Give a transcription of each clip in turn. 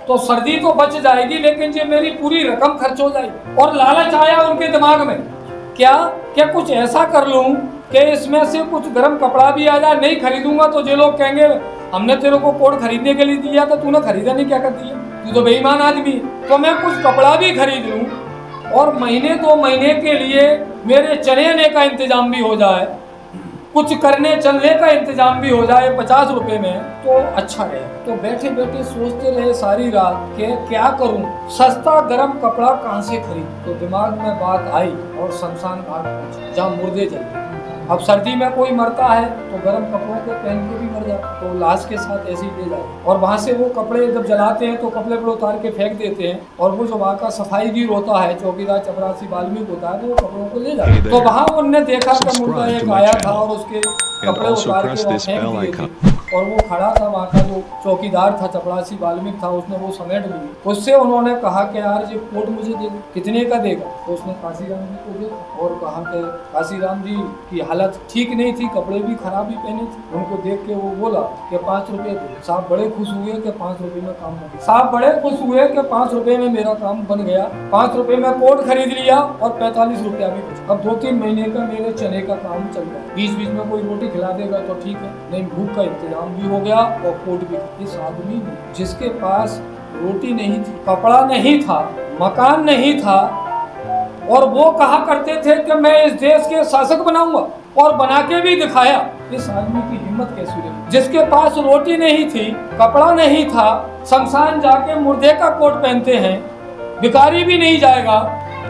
तो सर्दी तो बच जाएगी, लेकिन ये मेरी पूरी रकम खर्च हो जाएगी। और लालच आया उनके दिमाग में, क्या कुछ ऐसा कर लूं कि इसमें से कुछ गर्म कपड़ा भी आ जाए। नहीं खरीदूंगा तो ये लोग कहेंगे हमने तेरे को कोट खरीदने के लिए दिया था, तूने खरीदा नहीं, क्या कर दिया, तू तो बेईमान आदमी है। तो मैं कुछ कपड़ा भी खरीद लूं और महीने 2 महीने के लिए मेरे चलने का इंतजाम भी हो जाए, कुछ करने चलने का इंतजाम भी हो जाए 50 रुपए में, तो अच्छा रहे। तो बैठे बैठे सोचते रहे सारी रात कि क्या करूं, सस्ता गर्म कपड़ा कहां से खरीद। तो दिमाग में बात आई और शमशान घाट पहुंचे जहाँ मुर्दे जलते। अब सर्दी में कोई मरता है तो गर्म कपड़ों को पहन के भी मर जाता, तो लाश के साथ ऐसे ही ले जाए। और वहाँ से वो कपड़े जब जलाते हैं तो कपड़े पर उतार के फेंक देते हैं, और वो जो वहाँ का सफाईगीर होता है, चौकीदार चपरासी वाल्मीकि होता है, वो कपड़ों को ले जाते। तो वहाँ उनने देखा कि मुर्दा एक आया था और उसके कपड़े उतार के वहाँ फेंक दिए थे। और वो खड़ा था, वहाँ का जो चौकीदार था, चपरासी वाल्मीकि था, उसने वो समेट ली। उससे उन्होंने कहा कि यार ये कोट मुझे दे, कितने का देगा। तो उसने काशीराम जी को दिया और कहा कि काशीराम जी की हालत ठीक नहीं थी, कपड़े भी खराब ही पहने थे। उनको देख के वो बोला कि 5 रुपये दे। साहब बड़े खुश हुए कि 5 रुपये में काम बन गया। साहब बड़े खुश हुए कि 5 रुपये में मेरा काम बन गया। 5 रुपये में कोट खरीद लिया और 45 रुपया भी कुछ। अब 2-3 महीने का मेरे चने का काम चल रहा है। बीच बीच में कोई रोटी खिला देगा तो ठीक है, नहीं भूख का इंतजाम भी हो गया और कोट भी। इस आदमी जिसके पास रोटी नहीं थी, कपड़ा नहीं था, मकान नहीं था, और वो कहा करते थे कि मैं इस देश के शासक बनाऊंगा, और बना के भी दिखाया। इस आदमी की हिम्मत कैसी रही। जिसके पास रोटी नहीं थी, कपड़ा नहीं था, शमशान जाके मुर्दे का कोट पहनते हैं, भिखारी भी नहीं जाएगा,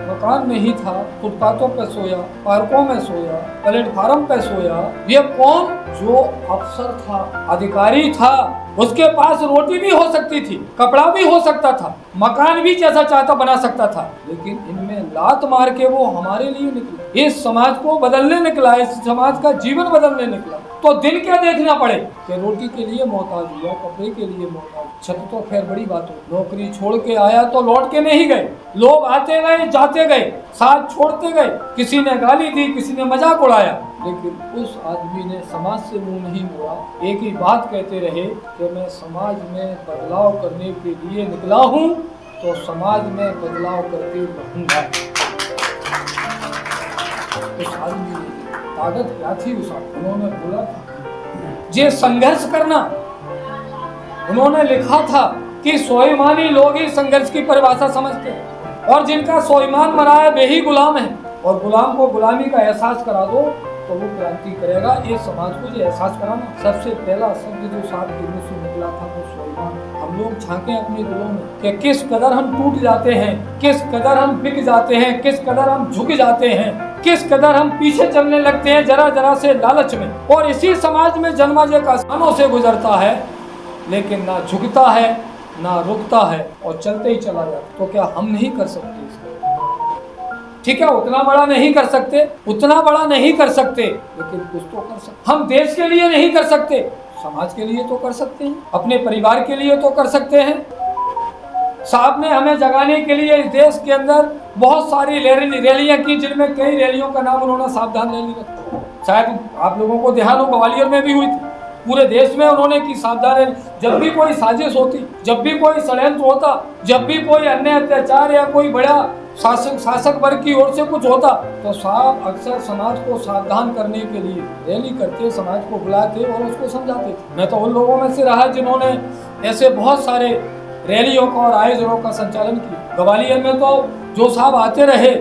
मकान नहीं था, फुटपाथों पे सोया, पार्कों में सोया, प्लेटफार्म पे सोया। ये कौन? जो अफसर था, अधिकारी था, उसके पास रोटी भी हो सकती थी, कपड़ा भी हो सकता था, मकान भी जैसा चाहता बना सकता था, लेकिन इनमें लात मार के वो हमारे लिए निकला, इस समाज को बदलने निकला, इस समाज का जीवन बदलने निकला। तो दिन क्या देखना पड़े कि रोटी के लिए मोहताज हुआ, कपड़े के लिए मोहताज। छत तो खैर बड़ी बात हो, नौकरी छोड़ के आया तो लौट के नहीं गए, लोग आते गए जाते गए, साथ छोड़ते गए, किसी ने गाली दी, किसी ने मजाक उड़ाया, लेकिन उस आदमी ने समाज से मुंह नहीं मोड़ा। एक ही बात कहते रहे कि मैं समाज में बदलाव करने के लिए निकला हूं, तो समाज में बदलाव करके रहूंगा। उस आदमी ने ताकत क्या थी, उस उन्होंने बोला था ये संघर्ष करना। उन्होंने लिखा था कि स्वाभिमानी लोग ही संघर्ष की परिभाषा समझते हैं, और जिनका स्वाभिमान मरा है वे ही गुलाम है। और गुलाम को गुलामी का एहसास करा दो तो वो क्रांति करेगा। ये समाज को जो एहसास कराना, सबसे पहला शब्द जो साथ गिरने से निकला था वो स्वाभिमान। हम लोग झांके अपने दिलों में कि किस कदर हम टूट जाते हैं, किस कदर हम बिक जाते हैं, किस कदर हम झुक जाते हैं, किस कदर हम पीछे चलने लगते हैं जरा जरा से लालच में। और इसी समाज में जन्मा जे का आसानों से गुजरता है, लेकिन ना झुकता है ना रुकता है और चलते ही चला जाता। तो क्या हम नहीं कर सकते इसको? ठीक है, उतना बड़ा नहीं कर सकते, उतना बड़ा नहीं कर सकते, लेकिन कुछ तो कर सकते। हम देश के लिए नहीं कर सकते, समाज के लिए तो कर सकते हैं, अपने परिवार के लिए तो कर सकते हैं। साहब ने हमें जगाने के लिए इस देश के अंदर बहुत सारी रैलियां की, जिनमें कई रैलियों का नाम उन्होंने सावधान रैली रखा। शायद आप लोगों को ध्यान हो, ग्वालियर में भी हुई थी, पूरे देश में उन्होंने की सावधान। जब भी कोई साजिश होती, जब भी कोई षड्यंत्र होता, जब भी कोई अन्य अत्याचार या कोई बड़ा शासक वर्ग की ओर से कुछ होता, तो साहब अक्सर समाज को सावधान करने के लिए रैली करते, समाज को बुलाते और उसको समझाते थे। मैं तो उन लोगों में से रहा जिन्होंने ऐसे बहुत सारे रैलियों का और आयोजनों का संचालन किया। ग्वालियर में तो जो साहब आते रहे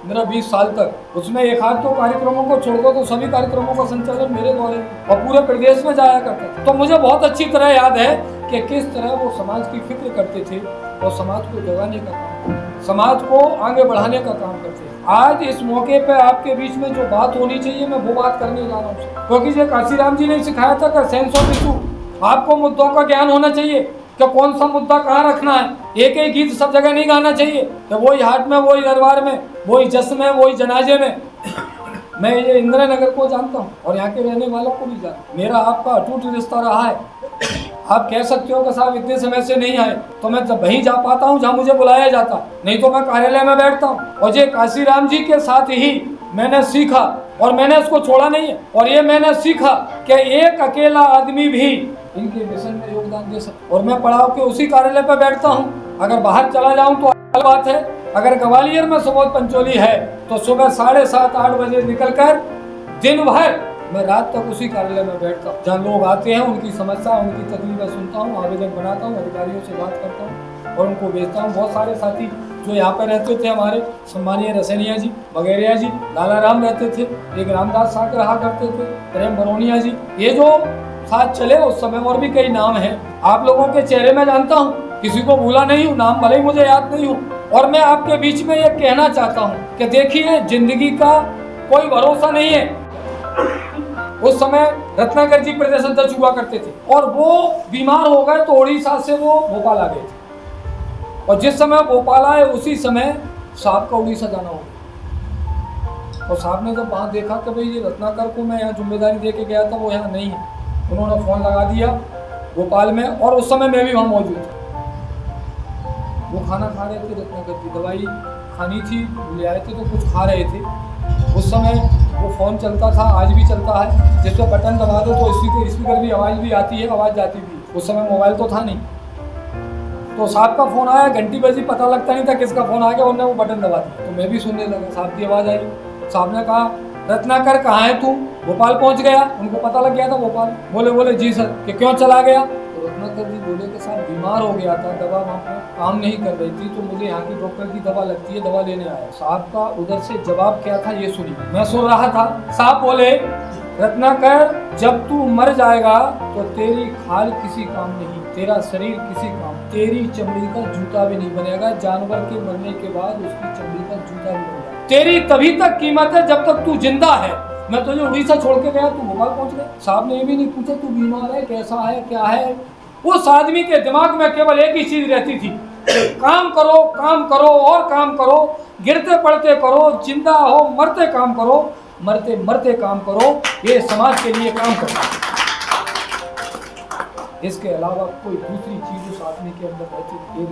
मेरा 20 साल तक, उसमें एक आध तो कार्यक्रमों को छोड़ दो तो सभी कार्यक्रमों का संचालन मेरे द्वारा और पूरे प्रदेश में जाया करता था। तो मुझे बहुत अच्छी तरह याद है कि किस तरह वो समाज की फिक्र करते थे और समाज को जगाने का काम, समाज को आगे बढ़ाने का काम करते थे। आज इस मौके पे आपके बीच में जो बात होनी चाहिए मैं वो बात करने जा रहा हूँ, क्योंकि ये काशीराम जी ने सिखाया था कि सेंस ऑफ इशू, आपको मुद्दों का ज्ञान होना चाहिए कि कौन सा मुद्दा कहाँ रखना है। एक ही गीत सब जगह नहीं गाना चाहिए कि वही हाट में, वही दरबार में, वही जश्न में, वही जनाजे में। मैं ये इंदिरा नगर को जानता हूँ और यहाँ के रहने वालों को भी जानता हूँ। मेरा आपका अटूट रिश्ता रहा है। आप कह सकते हो कि साहब इतने समय से नहीं आए, तो मैं जब वहीं जा पाता हूँ जहाँ मुझे बुलाया जाता, नहीं तो मैं कार्यालय में बैठता हूँ। और ये काशीराम जी के साथ ही मैंने सीखा और मैंने इसको छोड़ा नहीं है। और ये मैंने सीखा कि एक अकेला आदमी भी इनके मिशन में योगदान दे सकता। और मैं पड़ाव के उसी कार्यालय पर बैठता हूँ। अगर बाहर चला जाऊँ तो अलग बात है। अगर ग्वालियर में सुबोध पंचोली है तो सुबह 7:30-8 बजे निकलकर दिन भर मैं रात तक उसी कार्यालय में बैठता हूँ। जहाँ लोग आते हैं उनकी समस्या, उनकी तकलीफें सुनता हूँ, आवेदन बनाता हूँ, अधिकारियों से बात करता हूँ और उनको भेजता हूँ। बहुत सारे साथी जो यहाँ पर रहते थे, हमारे सम्मानीय रसेनिया जी, बगेरिया जी, लाला राम रहते थे, एक रामदास साहब रहा करते थे, प्रेम बरोनिया जी, ये जो साथ चले उस समय। और भी कई नाम हैं, आप लोगों के चेहरे में जानता हूँ, किसी को भूला नहीं हूँ, नाम भले ही मुझे याद नहीं हो। और मैं आपके बीच में ये कहना चाहता हूँ कि देखिए, जिंदगी का कोई भरोसा नहीं है। उस समय रत्नाकर जी प्रदेश अध्यक्ष हुआ करते थे और वो बीमार हो गए तो उड़ीसा से वो भोपाल आ गए थे। और जिस समय भोपाल आए उसी समय साहब का उड़ीसा जाना हो गया। और साहब ने जब वहाँ देखा कि भाई ये रत्नाकर को मैं यहाँ जिम्मेदारी दे के गया था, वो यहाँ नहीं है, उन्होंने फ़ोन लगा दिया भोपाल में। और उस समय मैं भी वहाँ मौजूद था। वो खाना खा रहे थे, रत्नाकर की दवाई खानी थी, ले आए थे तो कुछ खा रहे थे। उस समय वो फ़ोन चलता था, आज भी चलता है, जिस पर बटन दबा दो तो स्पीकर भी आवाज़ भी आती है, आवाज़ जाती भी। उस समय मोबाइल तो था नहीं। तो साहब का फ़ोन आया, घंटी बजी, पता लगता नहीं था किसका फ़ोन आ गया, उन्होंने वो बटन दबा दिया। तो मैं भी सुनने लगा, साहब की आवाज़ आई। साहब ने कहा, रत्नाकर कहाँ है तू? भोपाल पहुँच गया? उनको पता लग गया था भोपाल। बोले जी सर। कि क्यों चला गया? तो रत्नाकर जी बोले कि साहब बीमार हो गया था, दवा वहाँ पर काम नहीं कर रही थी, तो मुझे यहाँ की डॉक्टर की दवा लगती है, दवा लेने आया। साहब का उधर से जवाब क्या था ये सुनिए। मैं सुन रहा था। साहब बोले, रत्नाकर जब तू मर जाएगा तो तेरी खाल किसी काम नहीं, तेरा शरीर किसी काम, तेरी चमड़ी का जूता भी नहीं बनेगा। जानवर के मरने के बाद उसकी चमड़ी का जूता भी बनेगा। तेरी तभी तक कीमत है जब तक तू जिंदा है। मैं तुझे उड़ीसा छोड़ के गया, तू भोपाल पहुंच गया। साहब ने ये भी नहीं पूछा तू बीमार है, कैसा है, क्या है। उस आदमी के दिमाग में केवल एक ही चीज रहती थी, काम करो, काम करो और काम करो, गिरते पड़ते करो, जिंदा हो मरते काम करो, मरते मरते काम करो, ये समाज के लिए काम करो। इसके अलावा कोई दूसरी चीज उस आदमी के अंदर रहती। एक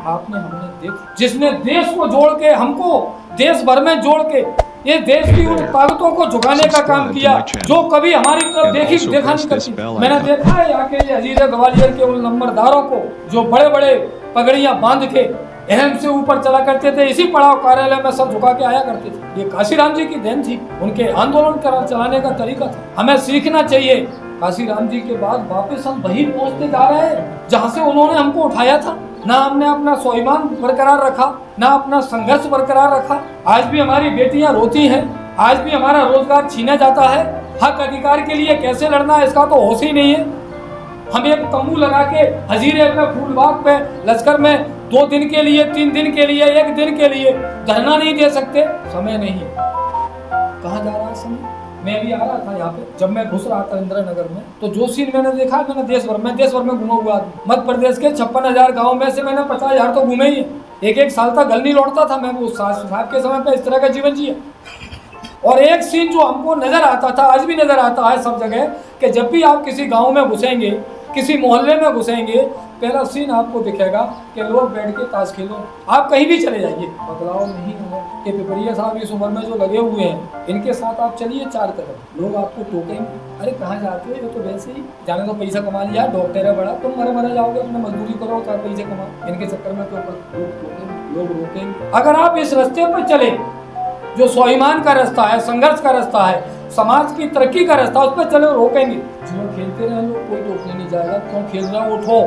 आपने हमने देखा, जिसने देश को जोड़ के, हमको देश भर में जोड़ के ये देश की उन ताकतों को झुकाने का काम किया जो कभी हमारी तरफ देखा नहीं करती। मैंने देखा है यहाँ के हजीरे ग्वालियर के उन नंबरदारों को जो बड़े बड़े पगड़ियां बांध के अहम से ऊपर चला करते थे, इसी पड़ाव कार्यालय में सब झुका के आया करते थे। ये काशीराम जी की देन थी, उनके आंदोलन चलाने का तरीका था। हमें सीखना चाहिए। काशीराम जी के बाद वापस हम वही पहुंचते जा रहे हैं जहाँ से उन्होंने हमको उठाया था। ना हमने अपना स्वाभिमान बरकरार रखा, ना अपना संघर्ष बरकरार रखा। आज भी हमारी बेटियां रोती हैं, आज भी हमारा रोजगार छीना जाता है। हक अधिकार के लिए कैसे लड़ना है इसका तो होश ही नहीं है। हम एक तंबू लगा के हजीरे पे, फूलबाग पे, लश्कर में 2 दिन के लिए, 3 दिन के लिए, 1 दिन के लिए धरना नहीं दे सकते। समय नहीं है। कहाँ जा रहा है समय? मैं भी आ रहा था यहाँ पे, जब मैं घुस रहा था इंदिरा नगर में, तो जो सीन मैंने देखा, मैंने देश भर में घूमा हुआ आदमी। मध्य प्रदेश के 56,000 गाँव में से मैंने 50,000 तो घूमे ही है। एक साल तक घर नहीं लौटता था मैं। वो साहब के समय पे इस तरह का जीवन जिया। और एक सीन जो हमको नजर आता था, आज भी नजर आता है सब जगह, कि जब भी आप किसी गांव में घुसेंगे, किसी मोहल्ले में घुसेंगे, पहला सीन आपको दिखेगा कि लोग बैठ के ताश खेलो। आप कहीं भी चले जाइए, बदलाव नहीं है। ये पिपरिया साहब इस उम्र में जो लगे हुए हैं, इनके साथ आप चलिए 4 तरफ, लोग आपको टोकेंगे, अरे कहाँ जाते हो, ये तो वैसे ही जाने तो पैसा कमा लिया, डॉक्टर है बड़ा, तुम मरे जाओगे, अपना मजदूरी करो, 4 पैसे कमाओ। इनके चक्कर में तो लोग रोकेंगे। अगर आप इस रास्ते पर चले जो स्वाभिमान का रास्ता है, संघर्ष का रास्ता है, समाज की तरक्की का रास्ता, उस पर चलो, रोकेंगे। जो खेलते रहे लोग, कोई टोकने नहीं जाएगा। क्यों खेल रहा है, उठो।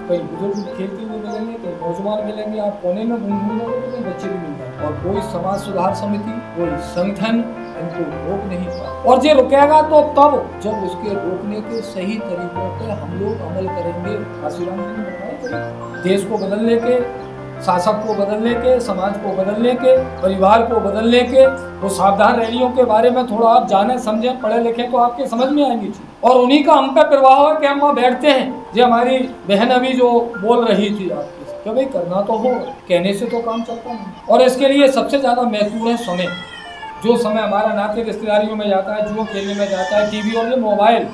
कई बुजुर्ग खेलते हुए मिलेंगे, कई नौजवान मिलेंगे, आप कोने में घूम जाओगे तो कई बच्चे भी मिल जाएंगे। और कोई समाज सुधार समिति, कोई संगठन इनको रोक नहीं पाए। और ये रुकेगा तो तब जब उसके रोकने के सही तरीकों पर हम लोग अमल करेंगे। काशीराम जी ने बताया, देश को बदलने के, शासक को बदलने के, समाज को बदलने के, परिवार को बदलने के, वो सावधान रैलियों के बारे में थोड़ा आप जाने समझें, पढ़े लिखें तो आपके समझ में आएंगी चीज। और उन्हीं का हम पे प्रभाव है कि हम वहाँ बैठते हैं। जो हमारी बहन अभी जो बोल रही थी आपके, कि भाई करना तो हो, कहने से तो काम चलता नहीं। और इसके लिए सबसे ज़्यादा महत्वपूर्ण है समय। जो समय हमारा नाते रिश्तेदारियों में जाता है, जुआ खेलने में जाता है, टीवी और ये मोबाइल,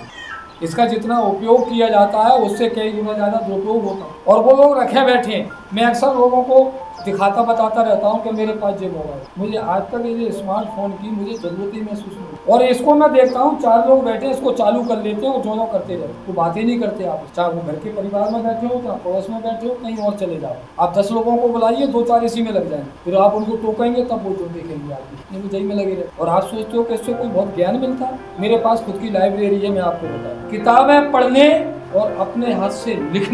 इसका जितना उपयोग किया जाता है उससे कई गुना ज़्यादा दुरुपयोग होता है। और वो लोग रखे बैठे हैं। मैं अक्सर लोगों को दिखाता बताता रहता हूँ कि मेरे पास ये मोबाइल, मुझे आज तक ये स्मार्टफोन की मुझे ज़रूरत ही महसूस नहीं। और इसको मैं देखता हूँ 4 लोग बैठे इसको चालू कर लेते हैं और जो करते रहते, तो बात ही नहीं करते आप, चाहे वो घर के परिवार में बैठे हो, चाहे पड़ोस में बैठे हो, कहीं और चले जाओ। आप 10 लोगों को बुलाइए, 2-4 इसी में लग जाएंगे, फिर आप उनको टोकेंगे तब वो जो देखेंगे आपकी मुझे में लगे रहे। और आप सोचते हो कि इससे कोई बहुत ज्ञान मिलता है। मेरे पास खुद की लाइब्रेरी है, मैं आपको बताऊँ, किताबें पढ़ने और अपने हाथ से लिख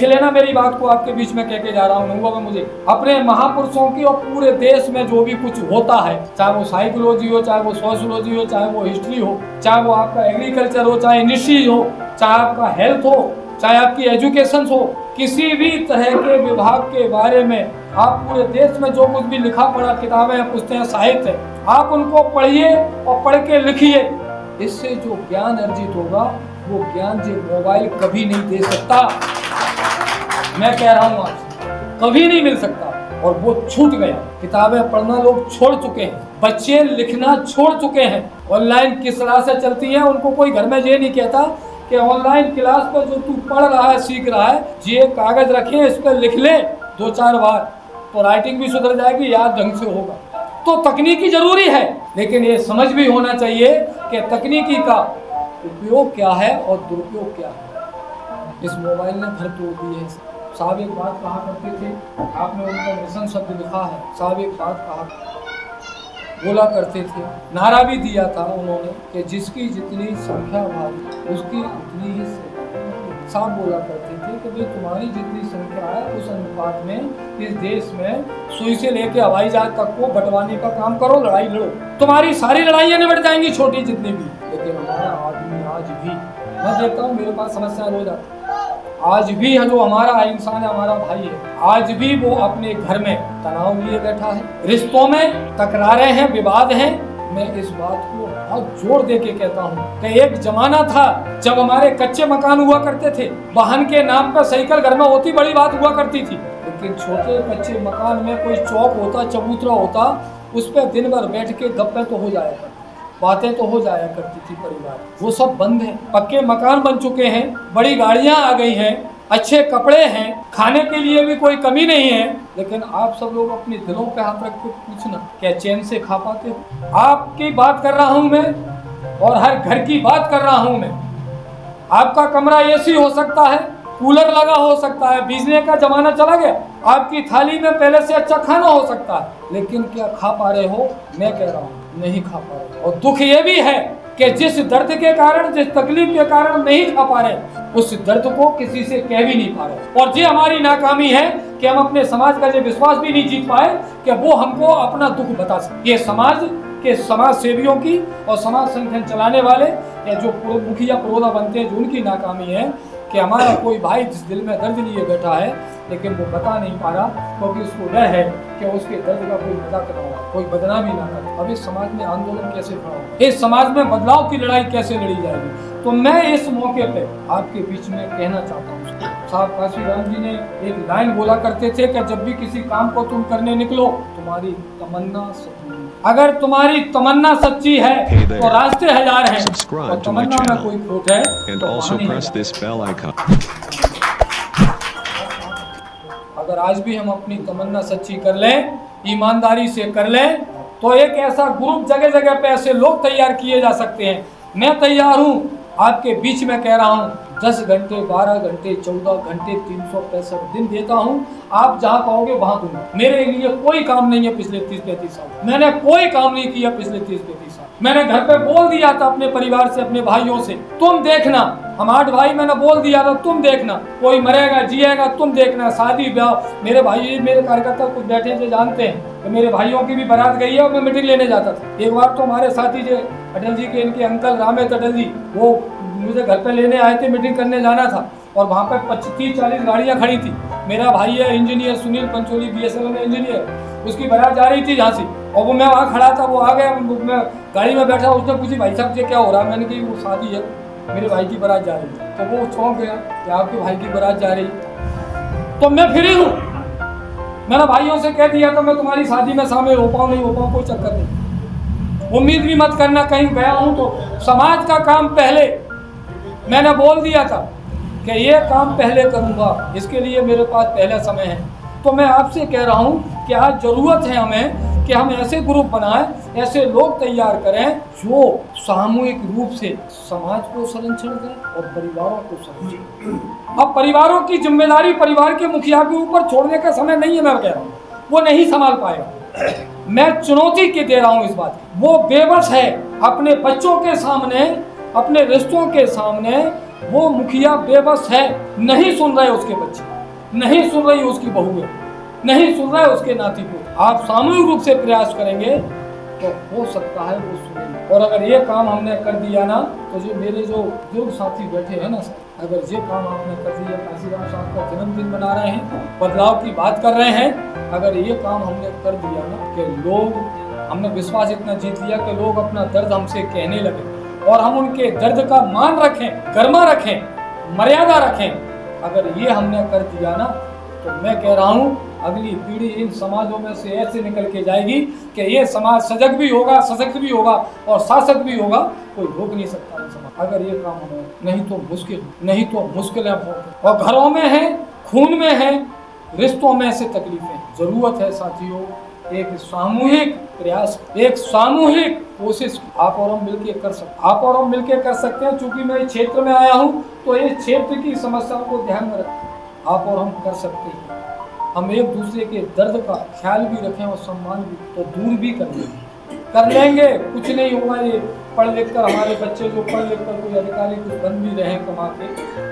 लेना। मेरी बात को आपके बीच में कह के जा रहा हूँ, में मुझे अपने महापुरुषों की और पूरे देश में जो भी कुछ होता है, चाहे वो साइकोलॉजी हो, चाहे वो सोशियोलॉजी हो, चाहे वो हिस्ट्री हो, चाहे वो आपका एग्रीकल्चर हो, चाहे इंडस्ट्रीज हो, चाहे आपका हेल्थ हो, चाहे आपकी एजुकेशन हो, किसी भी तरह के विभाग के बारे में आप पूरे देश में जो कुछ भी लिखा पढ़ा किताबें, पुस्तकें, साहित्य, आप उनको पढ़िए और पढ़ के लिखिए। इससे जो ज्ञान अर्जित होगा वो ज्ञान जो मोबाइल कभी नहीं दे सकता। मैं कह रहा हूँ आपसे, कभी नहीं मिल सकता। और वो छूट गया। किताबें पढ़ना लोग छोड़ चुके हैं, बच्चे लिखना छोड़ चुके हैं। ऑनलाइन किस तरह से चलती है, उनको कोई घर में ये नहीं कहता कि ऑनलाइन क्लास पर जो तू पढ़ रहा है, सीख रहा है, ये कागज रखे, इस पर लिख ले 2-4 बार, तो राइटिंग भी सुधर जाएगी, याद ढंग से होगा। तो तकनीकी जरूरी है, लेकिन ये समझ भी होना चाहिए कि तकनीकी का उपयोग क्या है और दुरुपयोग क्या है। इस मोबाइल ने घर तोड़ दिए हैं। साहब एक बात कहा करते थे, आपने उनका मिशन शब्द लिखा है, साहब एक बात बोला करते थे, नारा भी दिया था उन्होंने कि जिसकी जितनी संख्या भारी उसकी उतनी ही सेवा। साहब बोला करते थे कि भाई तुम्हारी जितनी संख्या है उस अनुपात में इस देश में सुई से लेकर हवाई जहाज तक को बंटवाने का काम करो, लड़ाई लड़ो, तुम्हारी सारी लड़ाइयाँ निबट जाएंगी, छोटी जितनी भी। लेकिन हमारा आदमी आज भी, मैं देखता हूँ मेरे पास समस्या रोज आती, आज भी है जो हमारा इंसान है, हमारा भाई है, आज भी वो अपने घर में तनाव लिए बैठा है, रिश्तों में तकरारें हैं, विवाद हैं। मैं इस बात को बहुत जोर दे के कहता हूँ कि एक जमाना था जब हमारे कच्चे मकान हुआ करते थे, वाहन के नाम पर साइकिल घर में होती बड़ी बात हुआ करती थी, लेकिन छोटे कच्चे मकान में कोई चौक होता, चबूतरा होता, उस पर दिन भर बैठ के गप्पे तो हो जाया करती, बातें तो हो जाया करती थी परिवार। वो सब बंद है, पक्के मकान बन चुके हैं, बड़ी गाड़ियां आ गई हैं, अच्छे कपड़े हैं, खाने के लिए भी कोई कमी नहीं है। लेकिन आप सब लोग अपने दिलों पे हाथ रख के पूछना, क्या चैन से खा पाते हो? आपकी बात कर रहा हूं मैं और हर घर की बात कर रहा हूं मैं। आपका कमरा एसी हो सकता है, कूलर लगा हो सकता है, बिजली का जमाना चला गया, आपकी थाली में पहले से अच्छा खाना हो सकता है, लेकिन क्या खा पा रहे हो? मैं कह रहा हूँ नहीं खा पा रहे। और दुख ये भी है कि जिस दर्द के कारण, जिस तकलीफ के कारण नहीं खा पा रहे, उस दर्द को किसी से कह भी नहीं पा रहे। और ये हमारी नाकामी है कि हम अपने समाज का ये विश्वास भी नहीं जीत पाए कि वो हमको अपना दुख बता सके। ये समाज के समाज सेवियों की और समाज संगठन चलाने वाले या जो मुखिया प्रोदा बनते हैं, जो उनकी नाकामी है कि हमारा कोई भाई जिस दिल में दर्द लिए बैठा है, लेकिन वो बता नहीं पा रहा क्योंकि उसको डर है कि उसके दर्द का कोई मजाक ना हो, कोई बदनामी ना करे। अब इस समाज में आंदोलन कैसे खड़ा हो, इस समाज में बदलाव की लड़ाई कैसे लड़ी जाएगी? तो मैं इस मौके पे आपके बीच में कहना चाहता हूँ, साहब काशीराम जी ने एक लाइन बोला करते थे कि जब भी किसी काम को तुम करने निकलो, तुम्हारी तमन्ना सच्ची, अगर तुम्हारी तमन्ना सच्ची है तो रास्ते हजार हैं, और तमन्ना में कोई खोट है तो अगर आज भी हम अपनी तमन्ना सच्ची कर लें, ईमानदारी से कर लें, तो एक ऐसा ग्रुप जगह जगह पे ऐसे लोग तैयार किए जा सकते हैं। मैं तैयार हूँ, आपके बीच में कह रहा हूँ, 10 घंटे, 12 घंटे, 14 घंटे, 365 दिन देता हूँ। आप जहाँ कहोगे वहाँ दूंगा। मेरे लिए कोई काम नहीं है पिछले 30-35 साल, मैंने कोई काम नहीं किया पिछले 30-35 साल। मैंने घर पे बोल दिया था अपने परिवार से, अपने भाइयों से, तुम देखना, हम 8 भाई, मैंने बोल दिया था तुम देखना, कोई मरेगा जिएगा तुम देखना, शादी ब्याह। मेरे भाई, मेरे कार्यकर्ता कुछ बैठे जो जानते हैं कि मेरे भाइयों की भी बारात गई है और मैं मीटिंग लेने जाता था। एक बार तो हमारे साथी जो अटल जी के, इनके अंकल रामेत अटल जी, वो मुझे घर पे लेने आए थे, मीटिंग करने जाना था, और वहाँ पे 25-30-40 गाड़ियाँ खड़ी थी। मेरा भाई है इंजीनियर सुनील पंचोली, BSNL में इंजीनियर, उसकी बारात जा रही थी झांसी, और वो मैं वहाँ खड़ा था, वो आ गया, मैं गाड़ी में बैठा, उसने पूछी भाई साहब ये क्या हो रहा है? मैंने कही वो शादी है, मेरे भाई की बारात जा रही है। तो वो चौंक गया कि आपके भाई की बारात जा रही, तो मैं फ्री हूँ। मैंने भाइयों से कह दिया था मैं तुम्हारी शादी में शामिल हो पाऊँ नहीं हो पाऊँ कोई चक्कर नहीं, उम्मीद भी मत करना। कहीं गया हूँ तो समाज का काम पहले, मैंने बोल दिया था कि ये काम पहले करूँगा, इसके लिए मेरे पास पहले समय है। तो मैं आपसे कह रहा हूँ कि आज ज़रूरत है हमें कि हम ऐसे ग्रुप बनाएं, ऐसे लोग तैयार करें जो सामूहिक रूप से समाज को संरक्षण दें और परिवारों को संरक्षण दें। अब परिवारों की जिम्मेदारी परिवार के मुखिया के ऊपर छोड़ने का समय नहीं है, मैं कह रहा हूँ वो नहीं संभाल पाएगा। मैं चुनौती के दे रहा हूँ इस बात की। वो बेबस है अपने बच्चों के सामने, अपने रिश्तों के सामने वो मुखिया बेबस है। नहीं सुन रहे उसके बच्चे, नहीं सुन रही उसकी बहुएं, नहीं सुन रहे उसके नाती को। आप सामूहिक रूप से प्रयास करेंगे तो हो सकता है वो सुनेंगे। और अगर ये काम हमने कर दिया ना, तो जो मेरे जो बुजुर्ग साथी बैठे हैं ना, अगर ये काम आपने कर दिया, काशीराम साहब का जन्मदिन मना रहे हैं, बदलाव की बात कर रहे हैं, अगर ये काम हमने कर दिया ना कि लोग, हमने विश्वास इतना जीत लिया कि लोग अपना दर्द हमसे कहने लगे और हम उनके दर्द का मान रखें, गर्मा रखें, मर्यादा रखें, अगर ये हमने कर दिया ना, तो मैं कह रहा हूँ अगली पीढ़ी इन समाजों में से ऐसे निकल के जाएगी कि ये समाज सजग भी होगा, सशक्त भी होगा और शासक भी होगा। कोई रोक नहीं सकता इन समाज, अगर ये काम हमें, नहीं तो मुश्किल है बहुत। और घरों में है, खून में है, रिश्तों में से तकलीफें। जरूरत है साथियों एक सामूहिक प्रयास, एक सामूहिक कोशिश आप और हम मिलकर कर सकते, आप और हम मिलकर कर सकते हैं। चूंकि मैं इस क्षेत्र में आया हूँ तो इस क्षेत्र की समस्याओं को ध्यान में रखें, आप और हम कर सकते हैं। हम एक दूसरे के दर्द का ख्याल भी रखें और सम्मान भी तो दूर भी कर लेंगे। कुछ नहीं होगा। ये पढ़ लिख कर हमारे बच्चे जो पढ़ लिख कर कोई अधिकारी कुछ बन भी रहे हैं कमा के,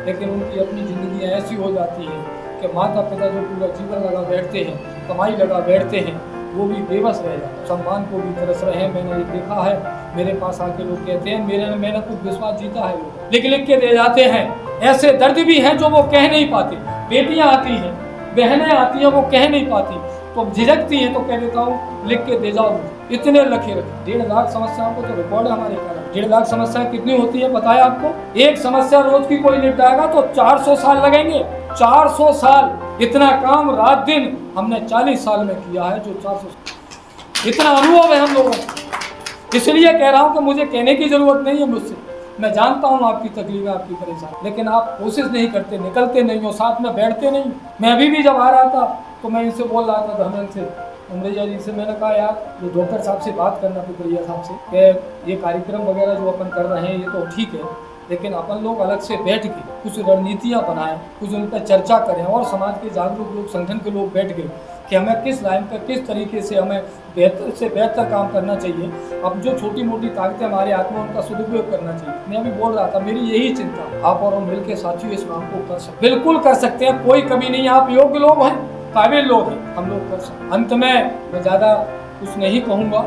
लेकिन उनकी अपनी जिंदगियां ऐसी हो जाती हैं कि माता पिता जो पूरा जीवन लगा बैठते हैं, कमाई लगा बैठते हैं, वो भी बेबस रह जाते, सम्मान को भी तरस रहे हैं। मैंने ये देखा है, मेरे पास आके लोग कहते हैं मैंने कुछ विश्वास जीता है, लोग लिख लिख के दे जाते हैं। ऐसे दर्द भी हैं जो वो कह नहीं पाते। बेटियां आती हैं, बहनें आती हैं, वो कह नहीं पाती तो झिझकती हैं, तो कह देता हूँ लिख के दे जाओ मुझे। इतने लखे रखे 1.5 लाख समस्याओं को तो रिकॉर्ड है हमारे कारण। 1.5 लाख समस्याएं कितनी होती है बताया आपको? एक समस्या रोज की कोई निपटाएगा तो 400 साल लगेंगे। 400 साल, इतना काम रात दिन हमने 40 साल में किया है। जो 400 साल, इतना अनुभव है हम लोगों को। इसलिए कह रहा हूँ कि मुझे कहने की जरूरत नहीं है मुझसे, मैं जानता हूँ आपकी तकलीफ, आपकी परेशानी, लेकिन आप कोशिश नहीं करते, निकलते नहीं हो, साथ में बैठते नहीं। मैं अभी भी जब आ रहा था तो मैं इनसे बोल रहा था, धर्मेंद्र से, उमरिया जी से, मैंने कहा यार ये डॉक्टर साहब से बात करना, पिपरिया साहब से, कि ये कार्यक्रम वगैरह जो अपन कर रहे हैं ये तो ठीक है, लेकिन अपन लोग अलग से बैठ के कुछ रणनीतियाँ बनाएं, कुछ उन पर चर्चा करें और समाज के जागरूक लोग, संगठन के लोग बैठ गए कि हमें किस लाइन पर किस तरीके से हमें बेहतर से बेहतर काम करना चाहिए। अब जो छोटी मोटी ताकतें हमारे हाथ में, उनका सदुपयोग करना चाहिए। मैं अभी बोल रहा था, मेरी यही चिंता, आप और हम मिलकर साथियों इस काम को कर सकते, बिल्कुल कर सकते हैं, कोई कमी नहीं है। आप योग्य लोग हैं, काबिल लोग हैं, हम लोग कर सकते। अंत में मैं ज़्यादा कुछ नहीं कहूँगा।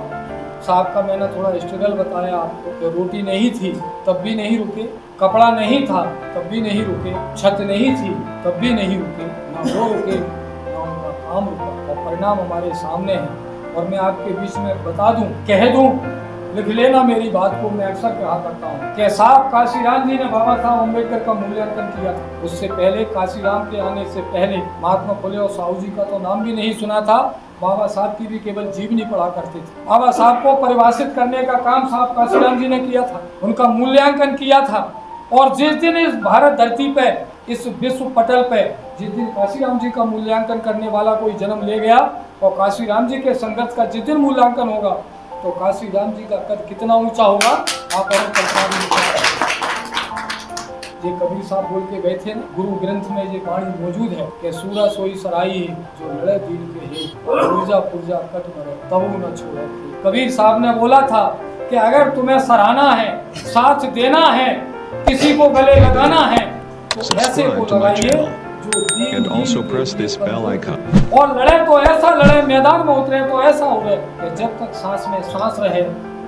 साहब का मैंने थोड़ा स्ट्रगल बताया आपको कि रोटी नहीं थी तब भी नहीं रुके, कपड़ा नहीं था तब भी नहीं रुके, छत नहीं थी तब भी नहीं रुके, ना वो रुके ना उनका काम रुका, और परिणाम हमारे सामने है। और मैं आपके बीच में बता दूं, कह दूं, लिख लेना मेरी बात को, मैं अक्सर कहा करता हूँ कि साहब काशीराम जी ने बाबा साहब अम्बेडकर का मूल्यांकन किया था। उससे पहले, काशीराम के आने से पहले, महात्मा फुले और साहू जी का तो नाम भी नहीं सुना था। बाबा साहब की भी केवल जीवनी पढ़ा करते थे। बाबा साहब को परिभाषित करने का काम साहब काशीराम जी ने किया था, उनका मूल्यांकन किया था। और जिस दिन इस भारत धरती पे, इस विश्व पटल पे, जिस दिन काशीराम जी का मूल्यांकन करने वाला कोई जन्म ले गया और काशीराम जी के संघर्ष का जिस दिन मूल्यांकन होगा, तो काशीराम जी का कद कितना ऊंचा होगा आप और कल्पना भी नहीं कर सकते। ये कबीर साहब बोल के गए थे ना, गुरु ग्रंथ में ये वाणी मौजूद है कि सूरा सोई सराई जो लड़े दीन के है, पुरजा पुरजा कट मरे तबु न छोड़े। कबीर साहब ने बोला था कि अगर तुम्हें सराहना है, साथ देना है, किसी को गले लगाना है, तो ऐसे को लगाइए जो and also press this bell icon. और लड़े तो ऐसा लड़े, मैदान में उतरे तो ऐसा उतरे कि जब तक सांस में सांस रहे,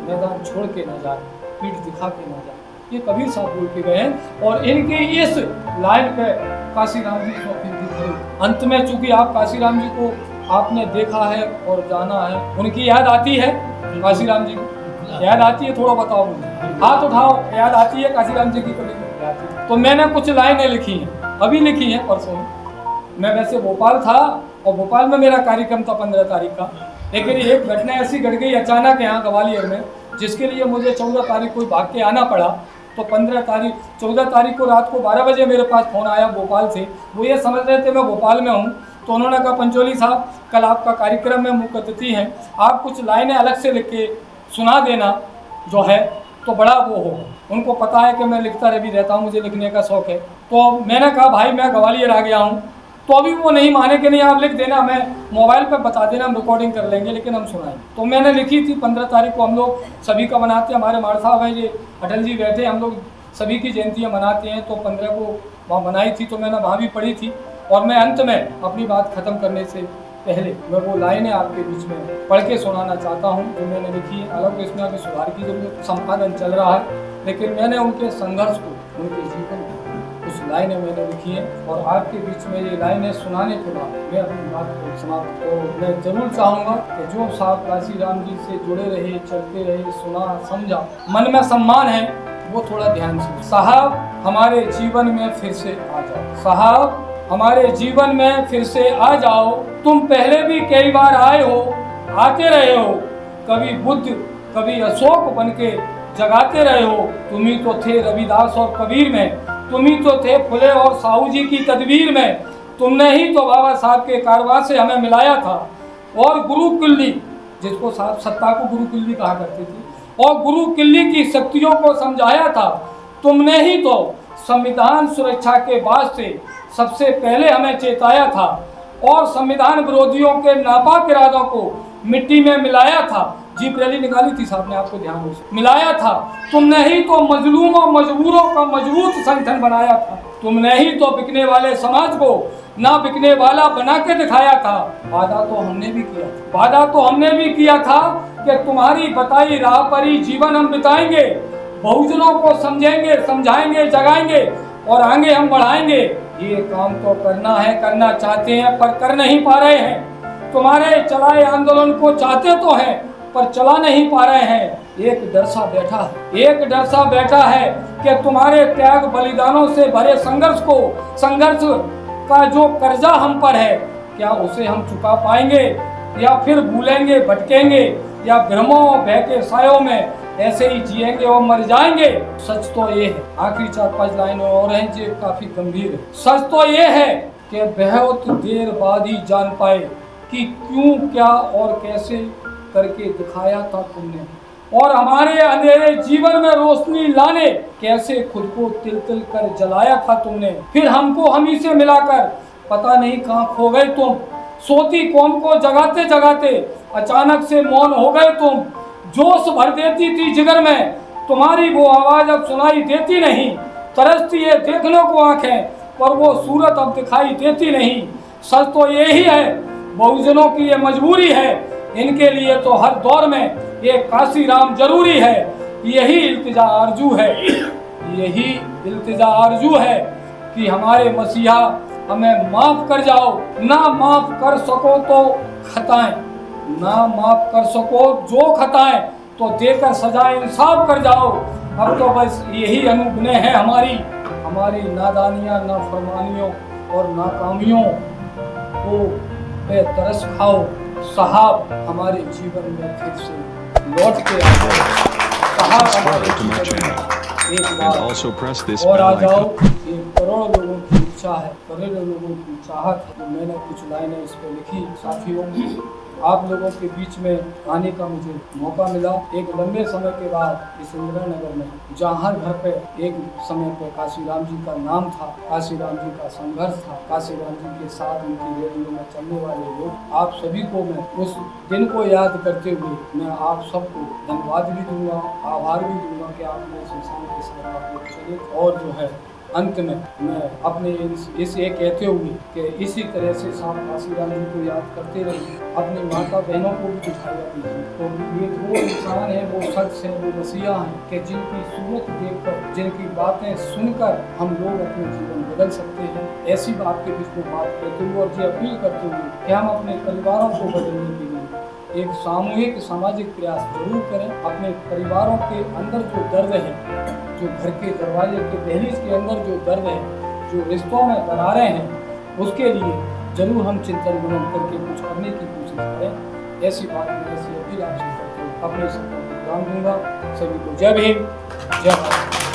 मैदान छोड़ के न जाए, पीठ दिखा के न जाए। ये कबीर साहब बोल के गए हैं और इनके इस लाइन पे काशीराम जी को दिखे। अंत में चूंकि आप काशीराम जी को आपने देखा है और जाना है, उनकी याद आती है? काशीराम जी की याद आती है? थोड़ा बताओ मुझे, हाथ उठाओ, याद आती है काशीराम जी की? कभी तो मैंने कुछ लाइनें लिखी हैं, अभी लिखी है परसों। मैं वैसे भोपाल था और भोपाल में मेरा कार्यक्रम था 15 तारीख का, लेकिन एक घटना ऐसी घट गई अचानक यहाँ ग्वालियर में, जिसके लिए मुझे 14 तारीख को भाग के आना पड़ा। तो 14 तारीख को रात को 12 बजे मेरे पास फ़ोन आया भोपाल से। वो ये समझ रहे थे मैं भोपाल में हूँ, तो उन्होंने कहा पंचोली साहब कल आपका कार्यक्रम में मुख्य अतिथि हैं, आप कुछ लाइनें अलग से लिख के सुना देना जो है तो बड़ा वो होगा। उनको पता है कि मैं लिखता भी रहता हूँ, मुझे लिखने का शौक़ है। तो मैंने कहा भाई मैं ग्वालियर आ गया हूँ, तो अभी वो नहीं माने कि नहीं आप लिख देना, मैं मोबाइल पे बता देना, हम रिकॉर्डिंग कर लेंगे लेकिन हम सुनाएंगे। तो मैंने लिखी थी 15 तारीख को, हम लोग सभी का मनाते हैं, हमारे मार साहब हैं ये अटल जी बैठे, हम लोग सभी की जयंतियाँ मनाते हैं, तो 15 को वहाँ मनाई थी, तो मैंने वहाँ भी पढ़ी थी। और मैं अंत में अपनी बात ख़त्म करने से पहले मैं वो लाइनें आपके बीच में पढ़ के सुनाना चाहता हूँ जो मैंने लिखी है। हालांकि इसमें अभी सुधार की जरूरत, संपादन चल रहा है, लेकिन मैंने उनके संघर्ष को, उनके जीवन को कुछ लाइनें मैंने लिखी हैं और आपके बीच में ये लाइनें सुनाने के बाद मैं अपनी बात को समाप्त तो मैं जरूर चाहूँगा कि जो साहब काशीराम जी से जुड़े रहे, चलते रहे, सुना समझा, मन में सम्मान है, वो थोड़ा ध्यान से। साहब हमारे जीवन में फिर से आ जाओ, साहब हमारे जीवन में फिर से आ जाओ, तुम पहले भी कई बार आए हो, आते रहे हो, कभी बुद्ध कभी अशोक बनके जगाते रहे हो, तुम ही तो थे रविदास और कबीर में, तुम ही तो थे फुले और साहू जी की तदबीर में, तुमने ही तो बाबा साहब के कारवां से हमें मिलाया था और गुरु किल्ली, जिसको साहब सत्ता को गुरु किल्ली कहा करते थे, और गुरु किल्ली की शक्तियों को समझाया था, तुमने ही तो संविधान सुरक्षा के वास्ते सबसे पहले हमें चेताया था और संविधान विरोधियों के नापाक इरादों को मिट्टी में मिलाया था। जीप रैली निकाली थी साहब ने, आपको ध्यान हो, मिलाया था। तुमने ही तो मजलूमों मजबूरों का मजबूत संगठन बनाया था, तुमने ही तो बिकने वाले समाज को ना बिकने वाला बना के दिखाया था। वादा तो हमने भी किया था, वादा तो हमने भी किया था कि तुम्हारी बताई राह पर ही जीवन हम बिताएंगे, बहुजनों को समझेंगे, समझाएंगे, जगाएंगे और आगे हम बढ़ाएंगे। ये काम तो करना है, करना चाहते हैं पर कर नहीं पा रहे हैं। तुम्हारे चलाए आंदोलन को चाहते तो हैं पर चला नहीं पा रहे हैं। एक डर सा बैठा है, एक डर सा बैठा है कि तुम्हारे त्याग बलिदानों से भरे संघर्ष को, संघर्ष का जो कर्जा हम पर है, क्या उसे हम चुका पाएंगे या फिर भूलेंगे, भटकेंगे या भ्रमों भय के सायों में ऐसे ही जिएंगे और मर जाएंगे। सच तो ये है, आखिरी 4-5 लाइनें और हैं जो काफी गंभीर है। सच तो ये है कि बहुत देर बाद ही जान पाए कि क्यों, क्या और कैसे करके दिखाया था तुमने, और हमारे अंधेरे जीवन में रोशनी लाने कैसे खुद को तिल तिल कर जलाया था तुमने। फिर हमको हम ही से मिलाकर पता नहीं कहाँ खो गए तुम। सोती कौम को जगाते जगाते अचानक से मौन हो गए तुम। जोश भर देती थी जिगर में तुम्हारी वो आवाज अब सुनाई देती नहीं। तरसती है देखने को आंखें पर वो सूरत अब दिखाई देती नहीं। सच तो यही है, बहुजनों की ये मजबूरी है, इनके लिए तो हर दौर में ये काशीराम जरूरी है। यही इल्तिजा आरजू है, यही इल्तिजा आरजू है कि हमारे मसीहा हमें माफ कर जाओ। ना माफ कर सको तो खताएं, ना माफ कर सको जो खताएं तो देकर सजा इंसाफ कर जाओ। अब तो बस यही अनुग्रह है हमारी नादानियां, नाफरमानियों और नाकामियों को बेतरस खाओ। साहब हमारे जीवन में फिर से लौट के आ जाओ। साहब हमारे जीवन में एक बार और आ जाओ। ये करोड़ों लोगों की इच्छा है, करोड़ों लोगों की चाहत है। तो मैंने कुछ लाइनें इस पर लिखी। साथियों, आप लोगों के बीच में आने का मुझे मौका मिला एक लंबे समय के बाद इस इंदिरा नगर में, जहाँ हर घर पे एक समय पे काशीराम जी का नाम था, काशीराम जी का संघर्ष था, काशीराम जी के साथ उनकी रैलियों में चलने वाले लोग। आप सभी को मैं उस दिन को याद करते हुए मैं आप सबको धन्यवाद भी दूंगा, आभार भी दूंगा कि आपने इस इंसान के साथ आप लोग चले। और जो है अंत में मैं अपने इस ये कहते हुए कि इसी तरह से साहब काशीराम जी को याद करते रहिए, अपनी माता बहनों को भी दिखाया दीजिए। तो ये वो इंसान है, वो शख्स है, वो मसीहा है कि जिनकी सूरत देखकर, जिनकी बातें सुनकर हम लोग अपने जीवन बदल सकते हैं। ऐसी बात के बीच में बात करते हुए और ये अपील करते हुए कि हम अपने परिवारों को बदलने के लिए एक सामूहिक सामाजिक प्रयास जरूर करें। अपने परिवारों के अंदर जो दर्द है, जो घर के दरवाजे के दहलीज के अंदर जो दर्द है, जो रिश्तों में दरारें हैं, उसके लिए जरूर हम चिंतन मनन करके कुछ करने की कोशिश करें। ऐसी बात मैं ऐसी अपील आपसे करते हुए अपने सबको विराम दूंगा। सभी को जय भीम, जय भारत।